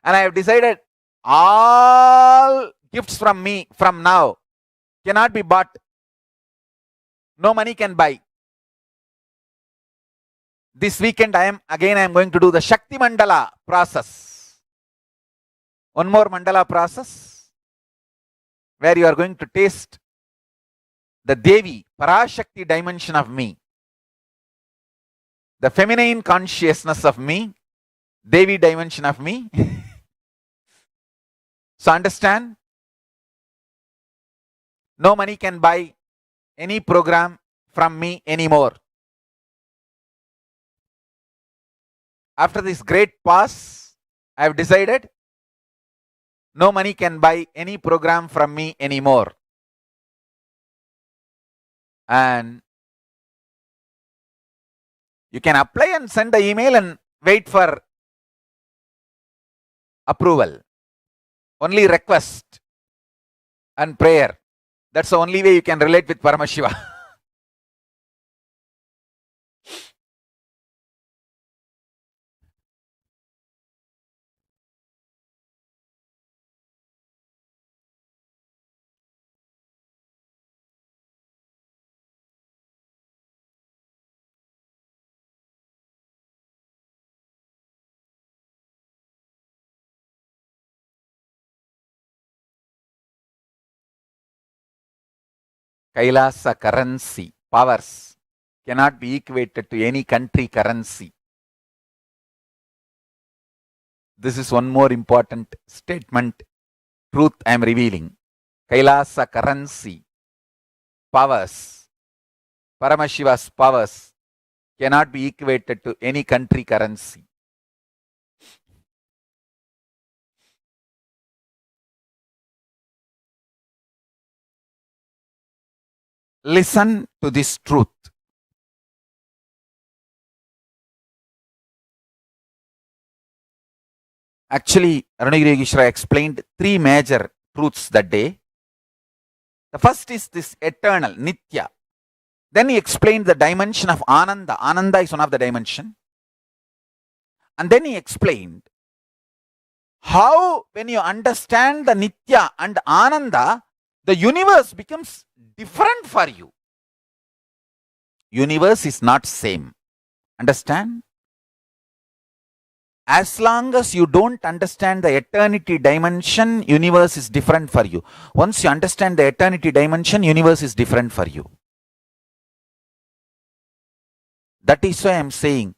And I have decided all gifts from me from now cannot be bought. No money can buy. This weekend I am going to do the Shakti Mandala process. One more Mandala process where you are going to taste the Devi, Parashakti dimension of me. The feminine consciousness of me, Devi dimension of me. So understand, no money can buy any program from me anymore. After this great pause, I have decided no money can buy any program from me anymore. And you can apply and send the email and wait for approval. Only request and prayer. That's the only way you can relate with Paramashiva. Kailasa currency, powers, cannot be equated to any country currency. This is one more important statement, truth I am revealing. Kailasa currency, powers, Paramashiva's powers cannot be equated to any country currency. Listen to this truth. Actually, Arunagiri Yogeshwara explained three major truths that day. The first is this eternal, Nitya. Then he explained the dimension of Ananda. Ananda is one of the dimension. And then he explained how when you understand the Nitya and Ananda, the universe becomes different for you. Universe is not same. Understand? As long as you don't understand the eternity dimension, universe is different for you. Once you understand the eternity dimension, universe is different for you. That is why I am saying,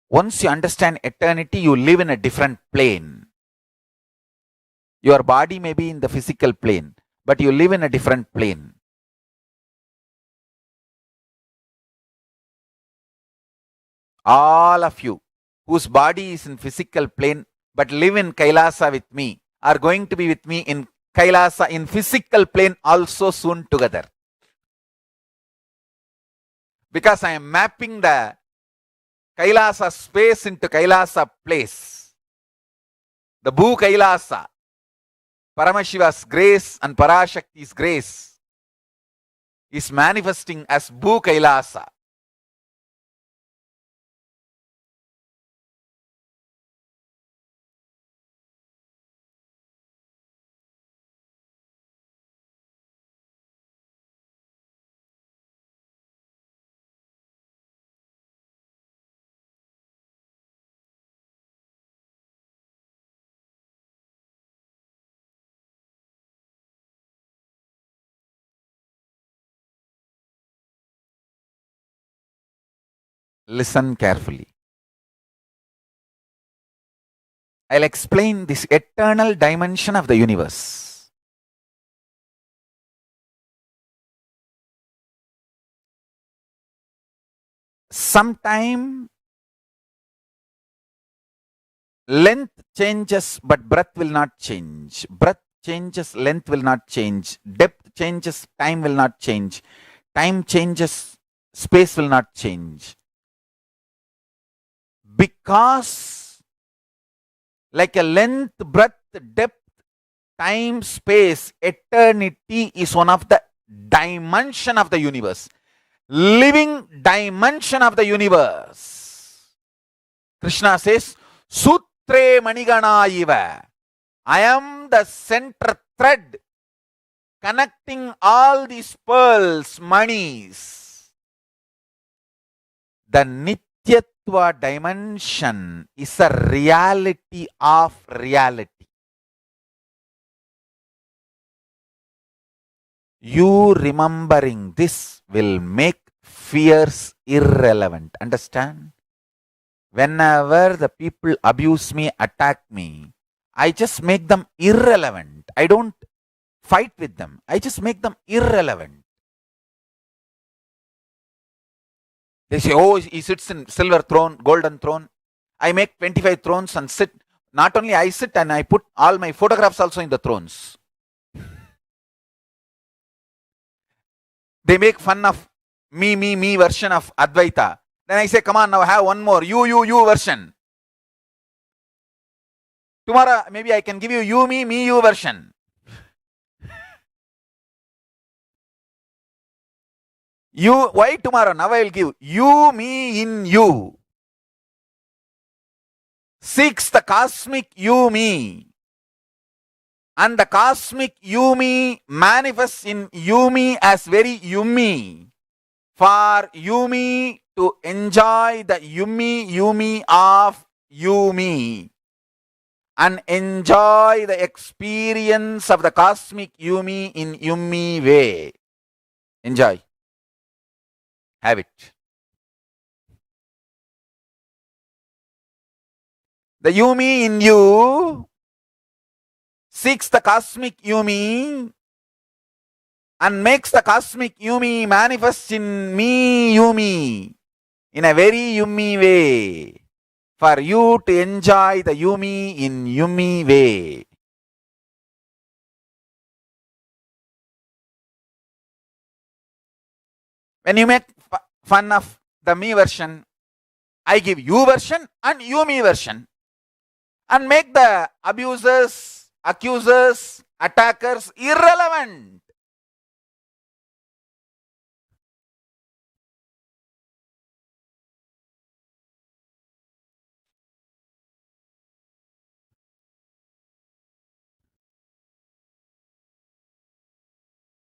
once you understand eternity, you live in a different plane. Your body may be in the physical plane, but you live in a different plane. All of you whose body is in physical plane but live in Kailasa with me are going to be with me in Kailasa in physical plane also soon together. Because I am mapping the Kailasa space into Kailasa place. The Bhu Kailasa, Paramashiva's grace and Parashakti's grace is manifesting as Bhu Kailasa. Listen carefully. I'll explain this eternal dimension of the universe. Sometime length changes, but breadth will not change. Breadth changes, length will not change. Depth changes, time will not change. Time changes, space will not change. Because like a length, breadth, depth, time, space, eternity is one of the dimension of the universe. Living dimension of the universe. Krishna says, Sutre Manigana Iva. I am the center thread connecting all these pearls, manis. The Nityatva dimension is a reality of reality. You remembering this will make fears irrelevant. Understand? Whenever the people abuse me, attack me, I just make them irrelevant. I don't fight with them. I just make them irrelevant. They say, oh, he sits in silver throne, golden throne. I make 25 thrones and sit. Not only I sit, and I put all my photographs also in the thrones. They make fun of me version of Advaita. Then I say, come on, now have one more, you version. Tomorrow, maybe I can give you me, you version. You, why tomorrow? Now I will give you, me, in you. Seeks the cosmic you, me. And the cosmic you, me manifests in you, me as very yummy. For you, me to enjoy the yummy of you, me. And enjoy the experience of the cosmic you, me in yummy way. Enjoy. Have it. The Yumi in you seeks the cosmic Yumi and makes the cosmic Yumi manifest in me Yumi in a very Yumi way for you to enjoy the Yumi in Yumi way. When you make fun of the me version, I give you version and you me version and make the abusers, accusers, attackers irrelevant.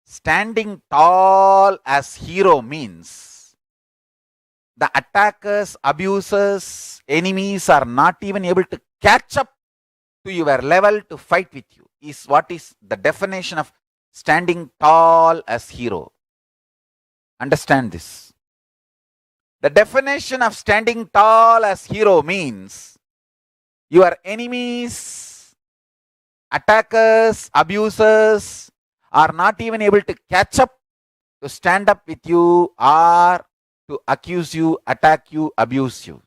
Standing tall as hero means the attackers, abusers, enemies are not even able to catch up to your level to fight with you. Is what is the definition of standing tall as hero. Understand this. The definition of standing tall as hero means your enemies, attackers, abusers are not even able to catch up to stand up with you or to accuse you, attack you, abuse you.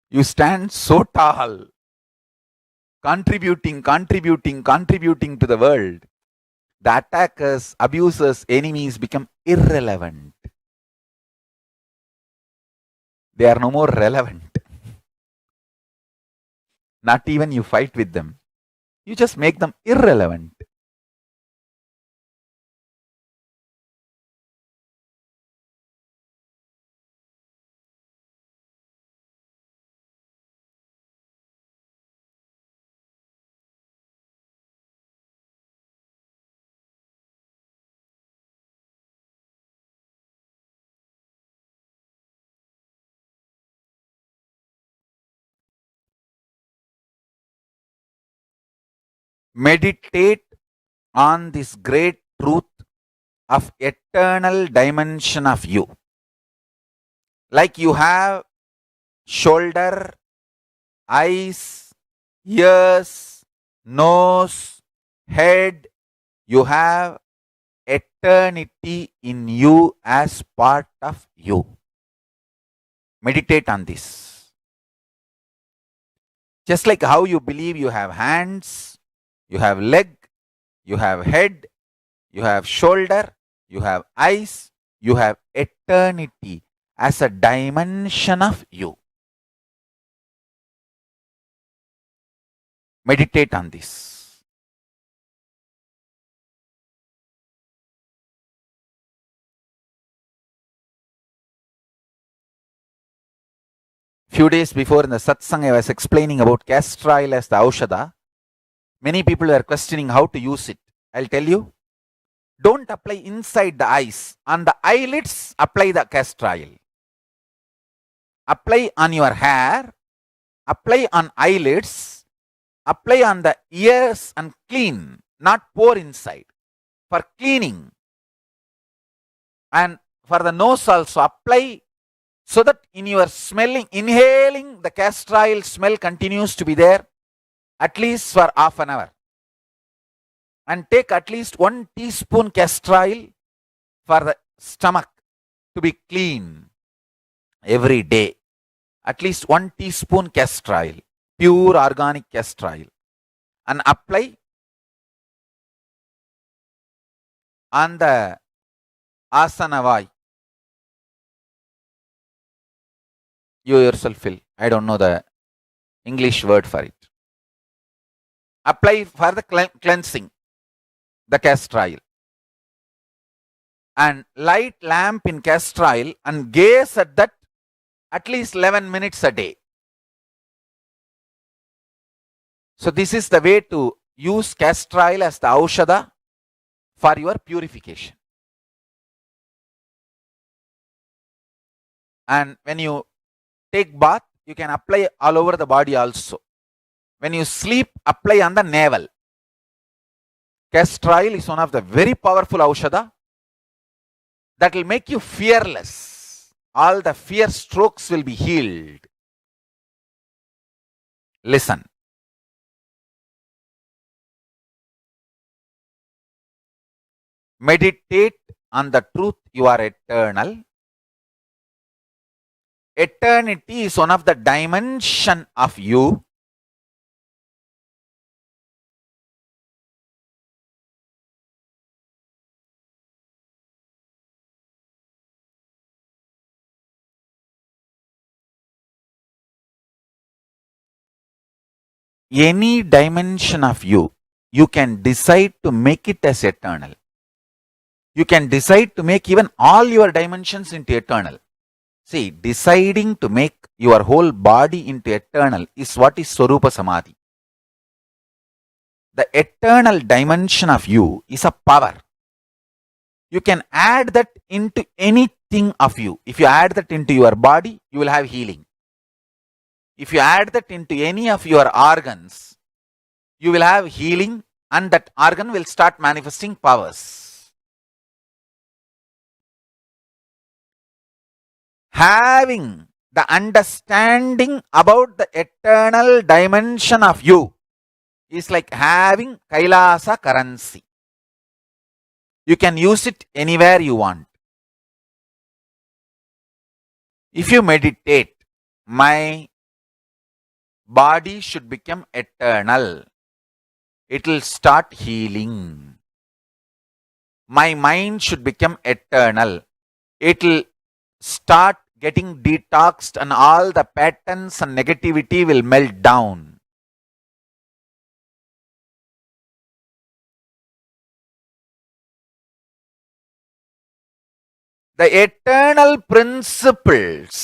You stand so tall, contributing to the world. The attackers, abusers, enemies become irrelevant. They are no more relevant. Not even you fight with them. You just make them irrelevant. Meditate on this great truth of eternal dimension of you. Like you have shoulder, eyes, ears, nose, head, you have eternity in you as part of you. Meditate on this. Just like how you believe you have hands, you have leg, you have head, you have shoulder, you have eyes, you have eternity as a dimension of you. Meditate on this. Few days before in the satsang, I was explaining about castor oil as the aushadha. Many people are questioning how to use it. I'll tell you. Don't apply inside the eyes. On the eyelids, apply the castor oil. Apply on your hair. Apply on eyelids. Apply on the ears and clean. Not pour inside. For cleaning. And for the nose also, apply so that in your inhaling, the castor oil smell continues to be there at least for half an hour. And take at least 1 teaspoon castor oil for the stomach to be clean every day. At least 1 teaspoon castor oil, pure organic castor oil, and apply on the asanavai. You yourself will. I don't know the English word for it. Apply for the cleansing, the castor oil. And light lamp in castor oil and gaze at that at least 11 minutes a day. So this is the way to use castor oil as the aushadha for your purification. And when you take bath, you can apply all over the body also. When you sleep, apply on the navel. Castor oil is one of the very powerful aushadha that will make you fearless. All the fear strokes will be healed. Listen. Meditate on the truth you are eternal. Eternity is one of the dimension of you. Any dimension of you, you can decide to make it as eternal. You can decide to make even all your dimensions into eternal. See, deciding to make your whole body into eternal is what is Swarupa Samadhi. The eternal dimension of you is a power. You can add that into anything of you. If you add that into your body, you will have healing. If you add that into any of your organs, you will have healing, and that organ will start manifesting powers. Having the understanding about the eternal dimension of you is like having Kailasa currency. You can use it anywhere you want. If you meditate, my body should become eternal. It will start healing. My mind should become eternal. It will start getting detoxed and all the patterns and negativity will melt down. The eternal principles.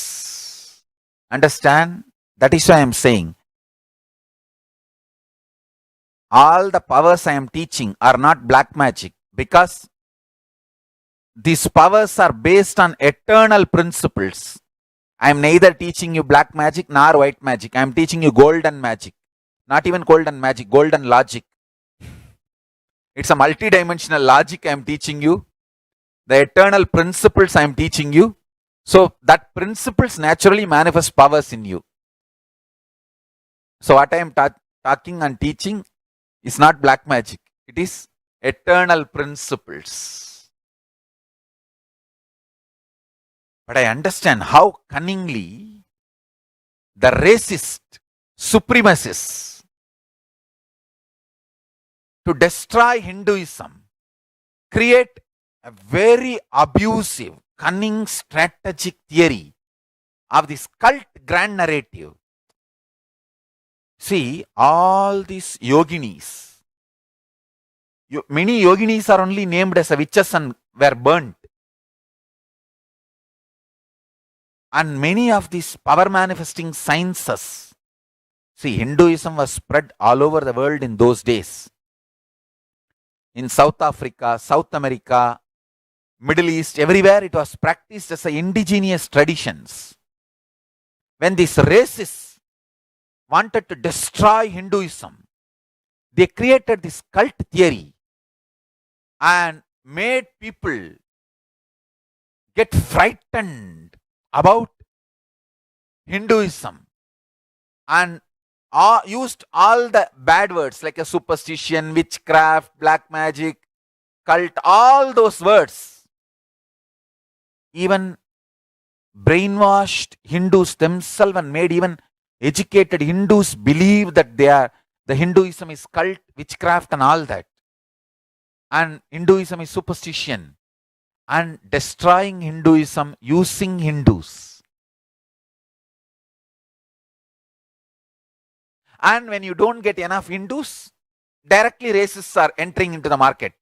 Understand? That is why I am saying all the powers I am teaching are not black magic, because these powers are based on eternal principles. I am neither teaching you black magic nor white magic. I am teaching you golden magic. Not even golden magic, golden logic. It's a multidimensional logic I am teaching you. The eternal principles I am teaching you. So that principles naturally manifest powers in you. So what I am talking and teaching is not black magic. It is eternal principles. But I understand how cunningly the racist supremacists to destroy Hinduism create a very abusive, cunning, strategic theory of this cult grand narrative. See, all these yoginis, many yoginis are only named as witches and were burnt. And many of these power manifesting sciences, see, Hinduism was spread all over the world in those days. In South Africa, South America, Middle East, everywhere it was practiced as indigenous traditions. When these racists wanted to destroy Hinduism, they created this cult theory and made people get frightened about Hinduism and used all the bad words like a superstition, witchcraft, black magic, cult, all those words. Even brainwashed Hindus themselves and made even educated Hindus believe that the Hinduism is cult, witchcraft and all that. And Hinduism is superstition. And destroying Hinduism using Hindus. And when you don't get enough Hindus, directly racists are entering into the market.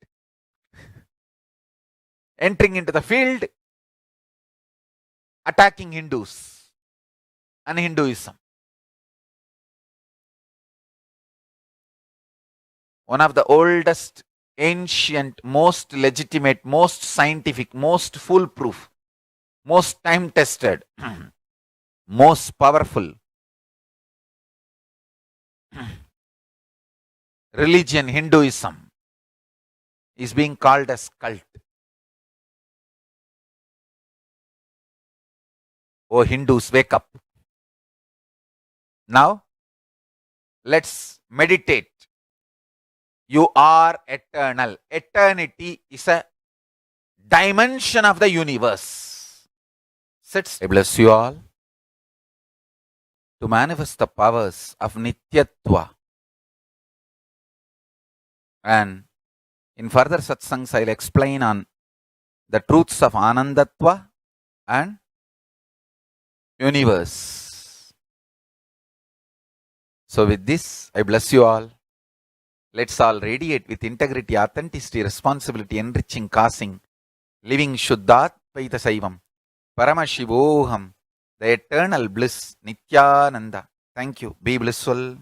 Entering into the field, attacking Hindus and Hinduism. One of the oldest, ancient, most legitimate, most scientific, most foolproof, most time tested, most powerful religion, Hinduism, is being called as cult. Oh, Hindus, wake up. Now, let's meditate. You are eternal. Eternity is a dimension of the universe. I bless you all to manifest the powers of Nityatva. And in further satsangs, I'll explain on the truths of Anandatva and universe. So with this, I bless you all. Let's all radiate with integrity, authenticity, responsibility, enriching, causing, living Shuddhat Paita Saivam, Paramashivoham, the eternal bliss, Nityananda. Thank you. Be blissful.